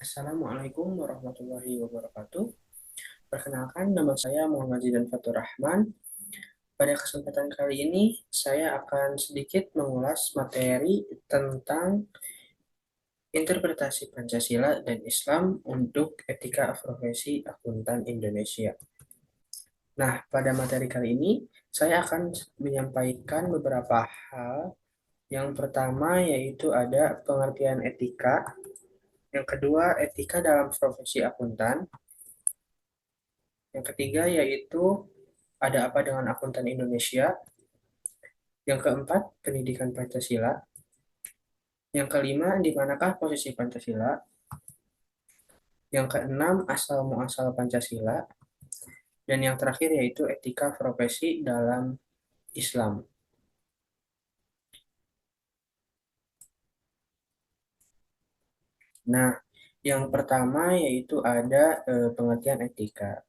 Assalamualaikum warahmatullahi wabarakatuh. Perkenalkan, nama saya Muhammad Zidan Fatur Rahman. Pada kesempatan kali ini, saya akan sedikit mengulas materi tentang interpretasi Pancasila dan Islam untuk etika profesi akuntan Indonesia. Nah, pada materi kali ini, saya akan menyampaikan beberapa hal. Yang pertama yaitu ada pengertian etika, yang kedua etika dalam profesi akuntan, yang ketiga yaitu ada apa dengan akuntan Indonesia, yang keempat pendidikan Pancasila, yang kelima di manakah posisi Pancasila, yang keenam asal muasal Pancasila, dan yang terakhir yaitu etika profesi dalam Islam. Nah, yang pertama yaitu ada pengertian etika.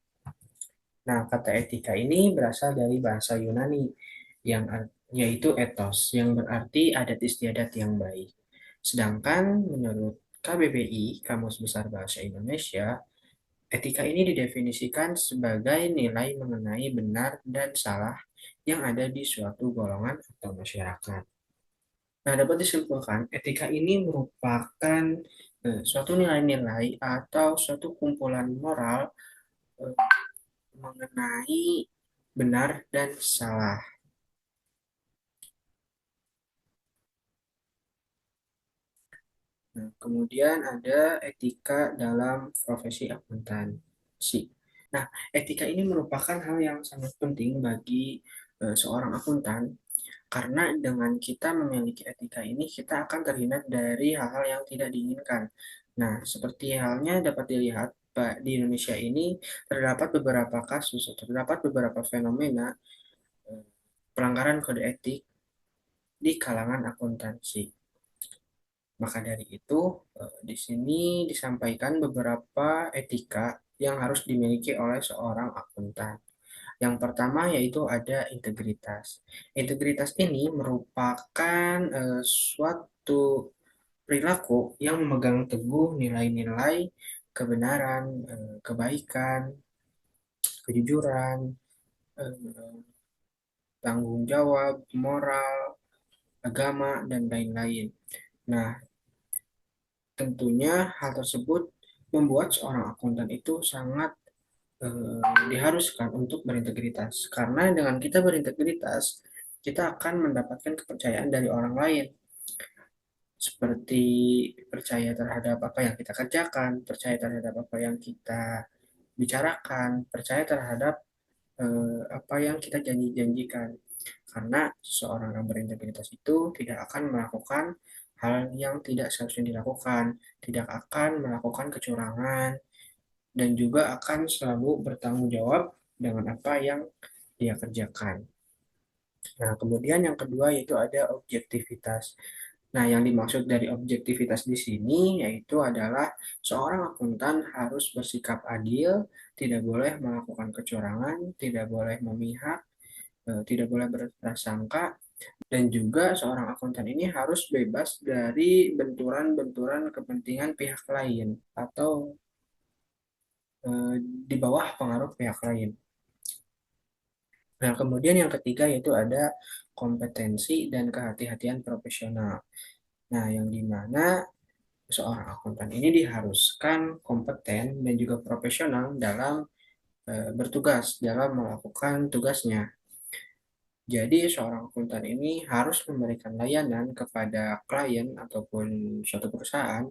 Nah, kata etika ini berasal dari bahasa Yunani yang yaitu ethos, yang berarti adat istiadat yang baik. Sedangkan menurut KBBI, Kamus Besar Bahasa Indonesia, etika ini didefinisikan sebagai nilai mengenai benar dan salah yang ada di suatu golongan atau masyarakat. Nah, dapat disimpulkan, etika ini merupakan suatu nilai-nilai atau suatu kumpulan moral eh, mengenai benar dan salah. Nah, kemudian ada etika dalam profesi akuntansi. Nah, etika ini merupakan hal yang sangat penting bagi seorang akuntan karena dengan kita memiliki etika ini kita akan terhindar dari hal-hal yang tidak diinginkan. Nah, seperti halnya dapat dilihat Pak, di Indonesia ini terdapat beberapa kasus, terdapat beberapa fenomena eh, pelanggaran kode etik di kalangan akuntansi. Maka dari itu, di sini disampaikan beberapa etika yang harus dimiliki oleh seorang akuntan. Yang pertama yaitu ada integritas. Integritas ini merupakan suatu perilaku yang memegang teguh nilai-nilai kebenaran, kebaikan, kejujuran, eh, tanggung jawab, moral, agama, dan lain-lain. Nah, tentunya hal tersebut membuat seorang akuntan itu sangat diharuskan untuk berintegritas. Karena dengan kita berintegritas, kita akan mendapatkan kepercayaan dari orang lain, seperti percaya terhadap apa yang kita kerjakan, percaya terhadap apa yang kita bicarakan, percaya terhadap apa yang kita janji-janjikan. Karena seorang yang berintegritas itu tidak akan melakukan hal yang tidak seharusnya dilakukan, tidak akan melakukan kecurangan, dan juga akan selalu bertanggung jawab dengan apa yang dia kerjakan. Nah, kemudian yang kedua yaitu ada objektivitas. Nah, yang dimaksud dari objektivitas di sini yaitu adalah seorang akuntan harus bersikap adil, tidak boleh melakukan kecurangan, tidak boleh memihak, tidak boleh berprasangka, dan juga seorang akuntan ini harus bebas dari benturan-benturan kepentingan pihak lain atau di bawah pengaruh pihak lain. Nah, kemudian yang ketiga yaitu ada kompetensi dan kehati-hatian profesional. Nah, yang dimana seorang akuntan ini diharuskan kompeten dan juga profesional dalam bertugas, dalam melakukan tugasnya. Jadi, seorang akuntan ini harus memberikan layanan kepada klien ataupun suatu perusahaan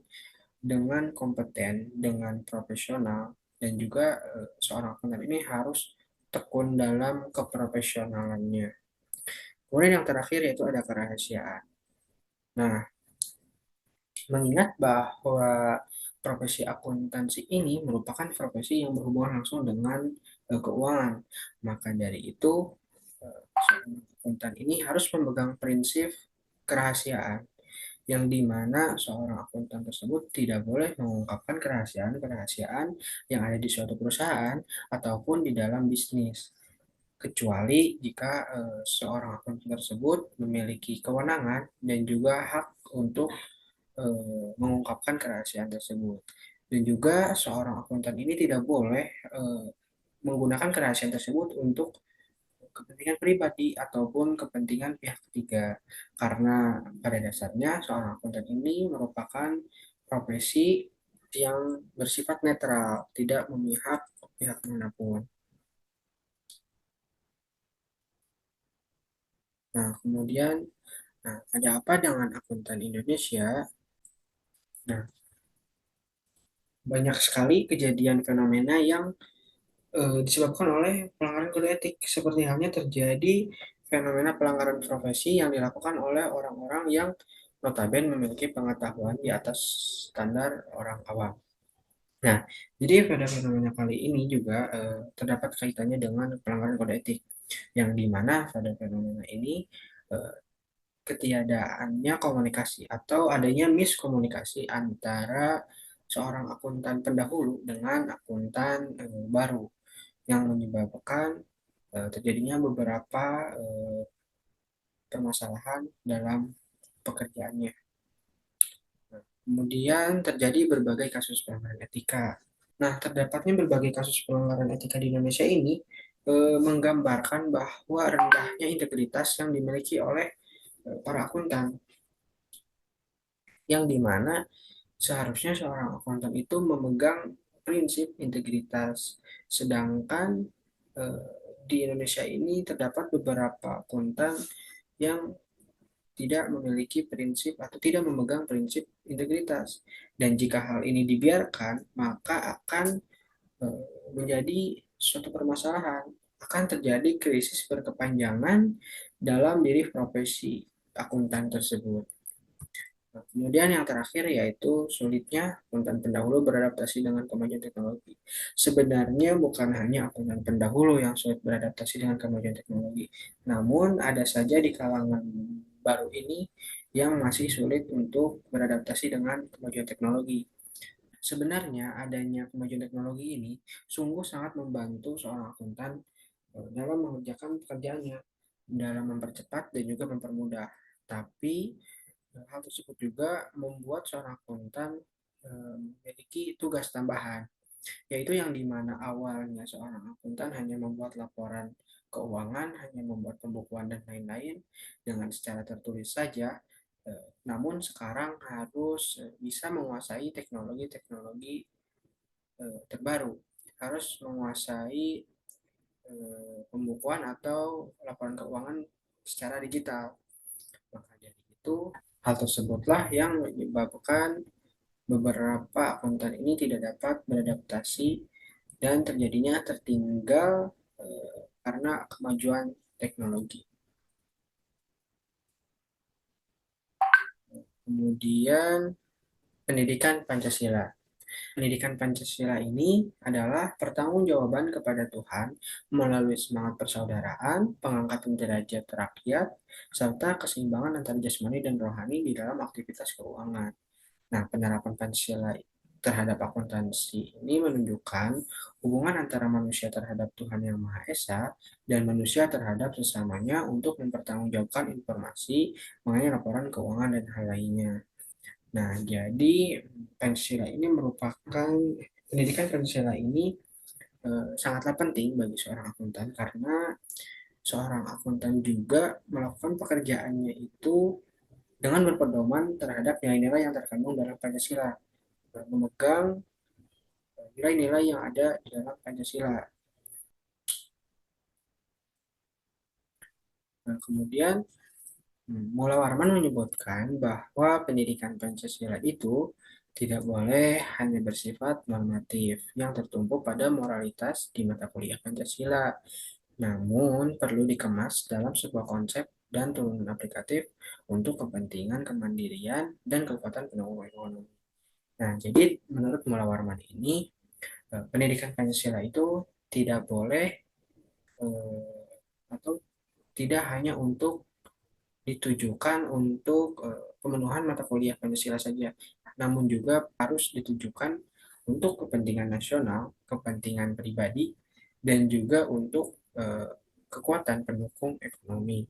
dengan kompeten, dengan profesional, dan juga seorang akuntan ini harus tekun dalam keprofesionalannya. Kemudian yang terakhir yaitu ada kerahasiaan. Nah, mengingat bahwa profesi akuntansi ini merupakan profesi yang berhubungan langsung dengan keuangan, maka dari itu seorang akuntan ini harus memegang prinsip kerahasiaan, yang dimana seorang akuntan tersebut tidak boleh mengungkapkan kerahasiaan-kerahasiaan yang ada di suatu perusahaan ataupun di dalam bisnis, kecuali jika seorang akuntan tersebut memiliki kewenangan dan juga hak untuk mengungkapkan kerahasiaan tersebut. Dan juga seorang akuntan ini tidak boleh menggunakan kerahasiaan tersebut untuk kepentingan pribadi ataupun kepentingan pihak ketiga. Karena pada dasarnya seorang akuntan ini merupakan profesi yang bersifat netral, tidak memihak pihak manapun. Nah, kemudian, nah, ada apa dengan akuntan Indonesia? Nah, banyak sekali kejadian fenomena yang disebabkan oleh pelanggaran kode etik. Seperti halnya terjadi fenomena pelanggaran profesi yang dilakukan oleh orang-orang yang notabene memiliki pengetahuan di atas standar orang awam. Nah, jadi pada fenomena kali ini juga terdapat kaitannya dengan pelanggaran kode etik, yang dimana pada fenomena ini eh, ketiadaannya komunikasi atau adanya miskomunikasi antara seorang akuntan pendahulu dengan akuntan baru yang menyebabkan terjadinya beberapa permasalahan dalam pekerjaannya. Kemudian terjadi berbagai kasus pelanggaran etika. Nah, terdapatnya berbagai kasus pelanggaran etika di Indonesia ini menggambarkan bahwa rendahnya integritas yang dimiliki oleh para akuntan, yang dimana seharusnya seorang akuntan itu memegang prinsip integritas. Sedangkan eh, di Indonesia ini terdapat beberapa akuntan yang tidak memiliki prinsip atau tidak memegang prinsip integritas. Dan jika hal ini dibiarkan, maka akan menjadi suatu permasalahan. Akan terjadi krisis berkepanjangan dalam diri profesi akuntan tersebut. Nah, kemudian yang terakhir yaitu sulitnya akuntan pendahulu beradaptasi dengan kemajuan teknologi. Sebenarnya bukan hanya akuntan pendahulu yang sulit beradaptasi dengan kemajuan teknologi, namun ada saja di kalangan baru ini yang masih sulit untuk beradaptasi dengan kemajuan teknologi. Sebenarnya adanya kemajuan teknologi ini sungguh sangat membantu seorang akuntan dalam mengerjakan pekerjaannya, dalam mempercepat dan juga mempermudah. Tapi hal tersebut juga membuat seorang akuntan memiliki tugas tambahan, yaitu yang dimana awalnya seorang akuntan hanya membuat laporan keuangan, hanya membuat pembukuan dan lain-lain dengan secara tertulis saja, namun sekarang harus bisa menguasai teknologi-teknologi terbaru, harus menguasai pembukuan atau laporan keuangan secara digital. Maka dari itu, hal tersebutlah yang menyebabkan beberapa akuntan ini tidak dapat beradaptasi dan terjadinya tertinggal karena kemajuan teknologi. Kemudian pendidikan Pancasila. Pendidikan Pancasila ini adalah pertanggungjawaban kepada Tuhan melalui semangat persaudaraan, pengangkatan derajat rakyat, serta keseimbangan antara jasmani dan rohani di dalam aktivitas keuangan. Nah, penerapan Pancasila terhadap akuntansi ini menunjukkan hubungan antara manusia terhadap Tuhan Yang Maha Esa dan manusia terhadap sesamanya untuk mempertanggungjawabkan informasi mengenai laporan keuangan dan hal lainnya. Nah, jadi Pancasila ini merupakan pendidikan Pancasila ini sangatlah penting bagi seorang akuntan karena seorang akuntan juga melakukan pekerjaannya itu dengan berpedoman terhadap nilai-nilai yang terkandung dalam Pancasila, memegang nilai-nilai yang ada di dalam Pancasila. Nah, kemudian Mula Warman menyebutkan bahwa pendidikan Pancasila itu tidak boleh hanya bersifat normatif yang tertumpu pada moralitas di mata kuliah Pancasila, namun perlu dikemas dalam sebuah konsep dan turunan aplikatif untuk kepentingan kemandirian dan kekuatan pendukung ekonomi. Nah, jadi menurut Mula Warman ini, pendidikan Pancasila itu tidak boleh atau tidak hanya untuk ditujukan untuk pemenuhan mata kuliah Pancasila saja, namun juga harus ditujukan untuk kepentingan nasional, kepentingan pribadi, dan juga untuk kekuatan pendukung ekonomi.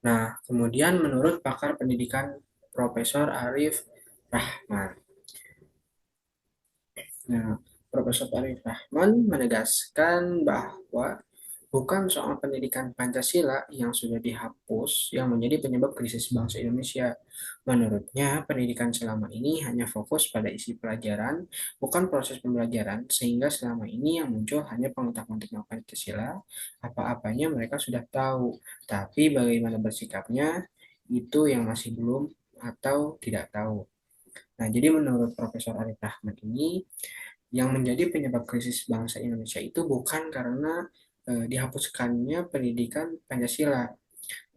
Nah, kemudian menurut pakar pendidikan Profesor Arif Rahman. Nah, Profesor Arif Rahman menegaskan bahwa bukan soal pendidikan Pancasila yang sudah dihapus yang menjadi penyebab krisis bangsa Indonesia. Menurutnya, pendidikan selama ini hanya fokus pada isi pelajaran, bukan proses pembelajaran, sehingga selama ini yang muncul hanya pengetahuan tentang Pancasila, apa-apanya mereka sudah tahu, tapi bagaimana bersikapnya, itu yang masih belum atau tidak tahu. Nah, jadi menurut Profesor Arif Rahman ini, yang menjadi penyebab krisis bangsa Indonesia itu bukan karena dihapuskannya pendidikan Pancasila,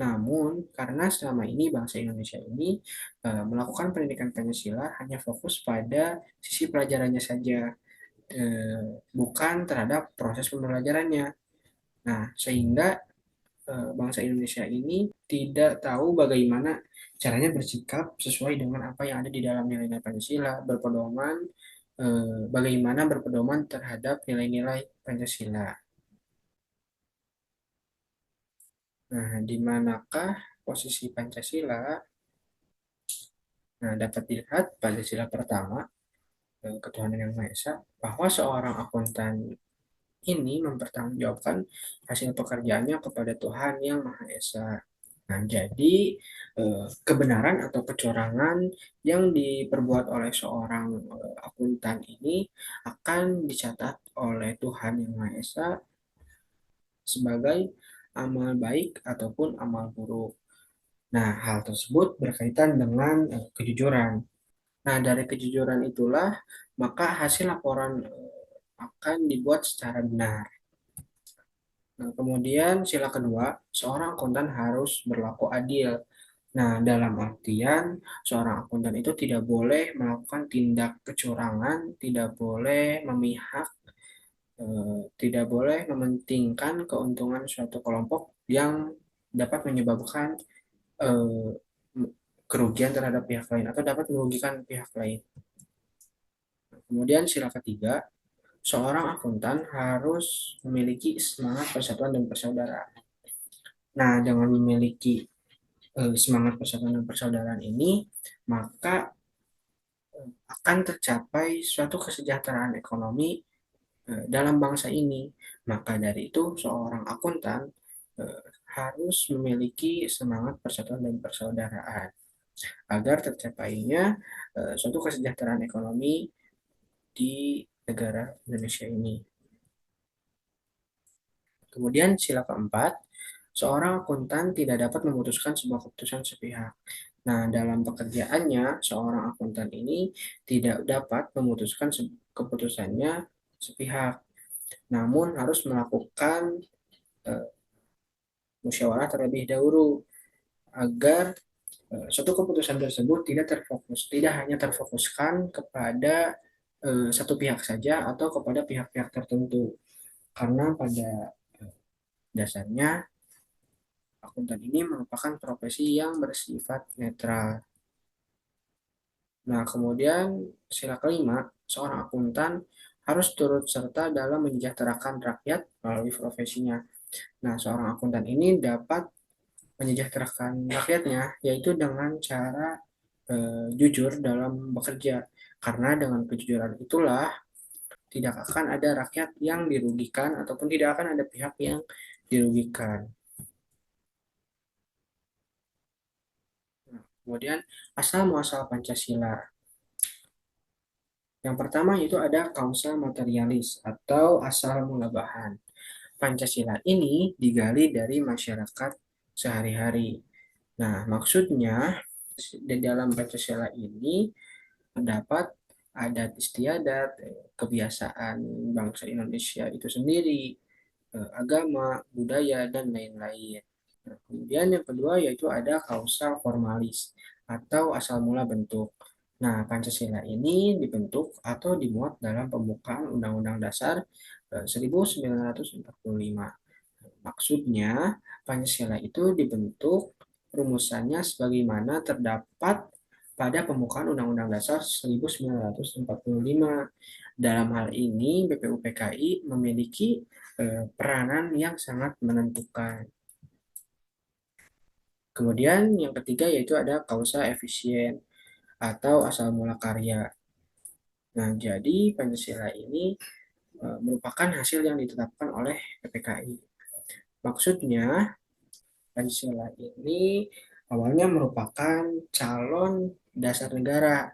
namun karena selama ini bangsa Indonesia ini melakukan pendidikan Pancasila hanya fokus pada sisi pelajarannya saja, bukan terhadap proses pembelajarannya. Nah, sehingga bangsa Indonesia ini tidak tahu bagaimana caranya bersikap sesuai dengan apa yang ada di dalam nilai-nilai Pancasila, berpedoman bagaimana berpedoman terhadap nilai-nilai Pancasila. Nah, di manakah posisi Pancasila? Nah, dapat dilihat pada sila pertama, ketuhanan yang Maha Esa, bahwa seorang akuntan ini mempertanggungjawabkan hasil pekerjaannya kepada Tuhan yang Maha Esa. Nah, jadi kebenaran atau kecurangan yang diperbuat oleh seorang akuntan ini akan dicatat oleh Tuhan yang Maha Esa sebagai amal baik ataupun amal buruk. Nah, hal tersebut berkaitan dengan kejujuran. Nah, dari kejujuran itulah maka hasil laporan akan dibuat secara benar. Nah, kemudian sila kedua, seorang akuntan harus berlaku adil. Nah, dalam artian seorang akuntan itu tidak boleh melakukan tindak kecurangan, tidak boleh memihak, tidak boleh mementingkan keuntungan suatu kelompok yang dapat menyebabkan eh, kerugian terhadap pihak lain atau dapat merugikan pihak lain. Kemudian sila ketiga, seorang akuntan harus memiliki semangat persatuan dan persaudaraan. Nah, dengan memiliki semangat persatuan dan persaudaraan ini, maka akan tercapai suatu kesejahteraan ekonomi dalam bangsa ini. Maka dari itu, seorang akuntan eh, harus memiliki semangat persatuan dan persaudaraan agar tercapainya suatu kesejahteraan ekonomi di negara Indonesia ini. Kemudian sila keempat, seorang akuntan tidak dapat memutuskan sebuah keputusan sepihak. Nah, dalam pekerjaannya, seorang akuntan ini tidak dapat memutuskan keputusannya sepihak, namun harus melakukan eh, musyawarah terlebih dahulu agar suatu keputusan tersebut tidak hanya terfokuskan kepada satu pihak saja atau kepada pihak-pihak tertentu. Karena pada dasarnya akuntan ini merupakan profesi yang bersifat netral. Nah, kemudian sila kelima, seorang akuntan harus turut serta dalam menyejahterakan rakyat melalui profesinya. Nah, seorang akuntan ini dapat menyejahterakan rakyatnya, yaitu dengan cara jujur dalam bekerja. Karena dengan kejujuran itulah tidak akan ada rakyat yang dirugikan ataupun tidak akan ada pihak yang dirugikan. Nah, kemudian asal muasal Pancasila. Yang pertama itu ada kausa materialis atau asal mula bahan. Pancasila ini digali dari masyarakat sehari-hari. Nah, maksudnya di dalam Pancasila ini terdapat adat istiadat, kebiasaan bangsa Indonesia itu sendiri, agama, budaya, dan lain-lain. Nah, kemudian yang kedua yaitu ada kausa formalis atau asal mula bentuk. Nah, Pancasila ini dibentuk atau dimuat dalam pembukaan Undang-Undang Dasar 1945. Maksudnya, Pancasila itu dibentuk rumusannya sebagaimana terdapat pada pembukaan Undang-Undang Dasar 1945. Dalam hal ini, BPUPKI memiliki peranan yang sangat menentukan. Kemudian yang ketiga yaitu ada kausa efisien atau asal mula karya. Nah, jadi Pancasila ini merupakan hasil yang ditetapkan oleh PPKI. Maksudnya, Pancasila ini awalnya merupakan calon dasar negara.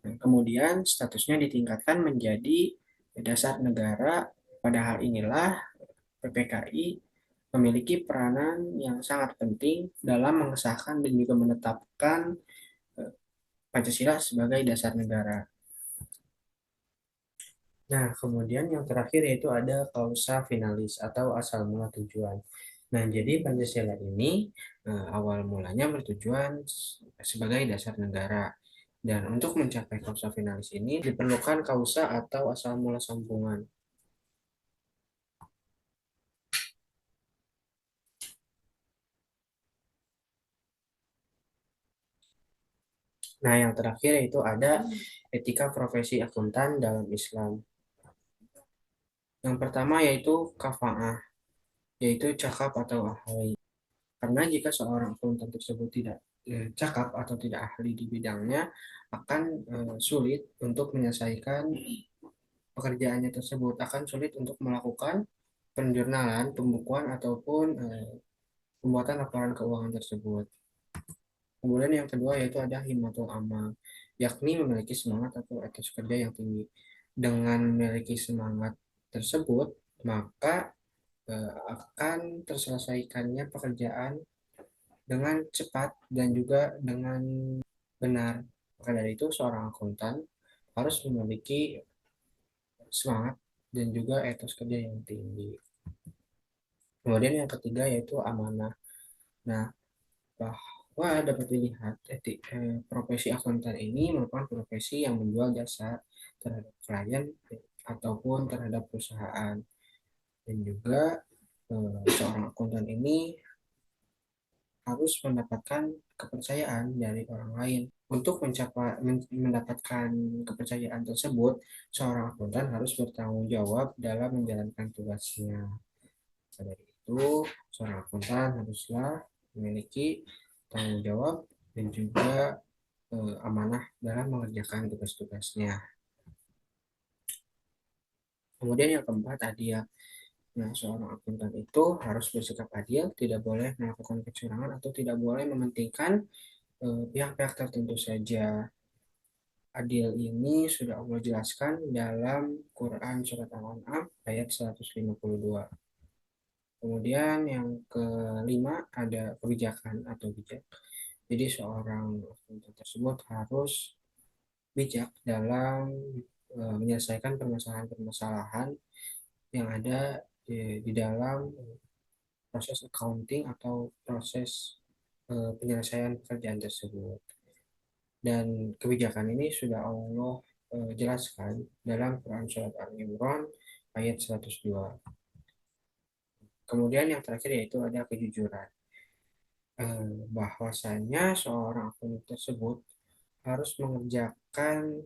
Nah, kemudian statusnya ditingkatkan menjadi dasar negara. Pada hal inilah PPKI memiliki peranan yang sangat penting dalam mengesahkan dan juga menetapkan Pancasila sebagai dasar negara. Nah, kemudian yang terakhir yaitu ada kausa finalis atau asal mula tujuan. Nah, jadi Pancasila ini awal mulanya bertujuan sebagai dasar negara. Dan untuk mencapai kausa finalis ini diperlukan kausa atau asal mula sambungan. Nah, yang terakhir yaitu ada etika profesi akuntan dalam Islam. Yang pertama yaitu kafa'ah, yaitu cakap atau ahli. Karena jika seorang akuntan tersebut tidak cakap atau tidak ahli di bidangnya, akan sulit untuk menyelesaikan pekerjaannya tersebut, akan sulit untuk melakukan penjurnalan, pembukuan, ataupun pembuatan laporan keuangan tersebut. Kemudian yang kedua yaitu ada himmatul amal, yakni memiliki semangat atau etos kerja yang tinggi. Dengan memiliki semangat tersebut, maka akan terselesaikannya pekerjaan dengan cepat dan juga dengan benar. Maka dari itu, seorang akuntan harus memiliki semangat dan juga etos kerja yang tinggi. Kemudian yang ketiga yaitu amanah. Nah, bahwa dapat dilihat profesi akuntan ini merupakan profesi yang menjual jasa terhadap klien ataupun terhadap perusahaan. Dan juga seorang akuntan ini harus mendapatkan kepercayaan dari orang lain. Untuk mendapatkan kepercayaan tersebut, seorang akuntan harus bertanggung jawab dalam menjalankan tugasnya. Dari itu, seorang akuntan haruslah memiliki tanggung jawab dan juga amanah dalam mengerjakan tugas-tugasnya. Kemudian yang keempat, adil. Nah, seorang akuntan itu harus bersikap adil, tidak boleh melakukan kecurangan atau tidak boleh mementingkan pihak-pihak tertentu saja. Adil ini sudah Allah jelaskan dalam Quran Surat Al-An'am ayat 152. Kemudian yang kelima ada kebijakan atau bijak. Jadi seorang akuntan tersebut harus bijak dalam menyelesaikan permasalahan-permasalahan yang ada di dalam proses accounting atau proses penyelesaian pekerjaan tersebut. Dan kebijakan ini sudah Allah jelaskan dalam Quran Surat Al-Imran ayat 102. Kemudian yang terakhir yaitu ada kejujuran. Bahwasanya seorang akun tersebut harus mengerjakan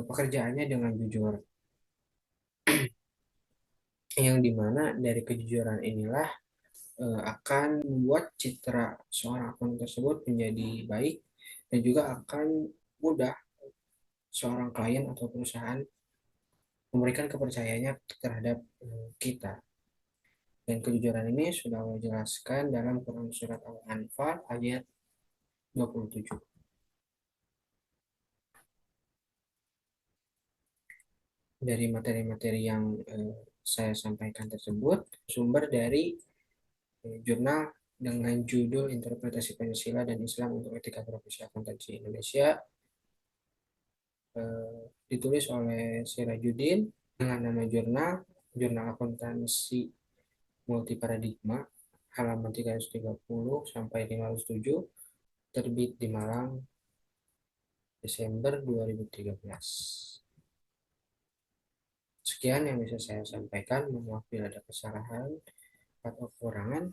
pekerjaannya dengan jujur. Yang dimana dari kejujuran inilah akan membuat citra seorang akun tersebut menjadi baik dan juga akan mudah seorang klien atau perusahaan memberikan kepercayaannya terhadap kita. Dan kejujuran ini sudah Allah jelaskan dalam Quran Surat Al-Anfal ayat 27. Dari materi-materi yang saya sampaikan tersebut, sumber dari jurnal dengan judul Interpretasi Pancasila dan Islam untuk Etika Profesi Akuntansi Indonesia, ditulis oleh Sirajuddin dengan nama Jurnal Akuntansi Multiparadigma, halaman 330 sampai 507, terbit di Malang, Desember 2013. Sekian yang bisa saya sampaikan. Mohon maaf bila ada kesalahan atau kekurangan.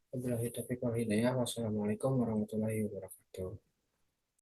Wabillahi taufiq wal hidayah. Wassalamualaikum warahmatullahi wabarakatuh.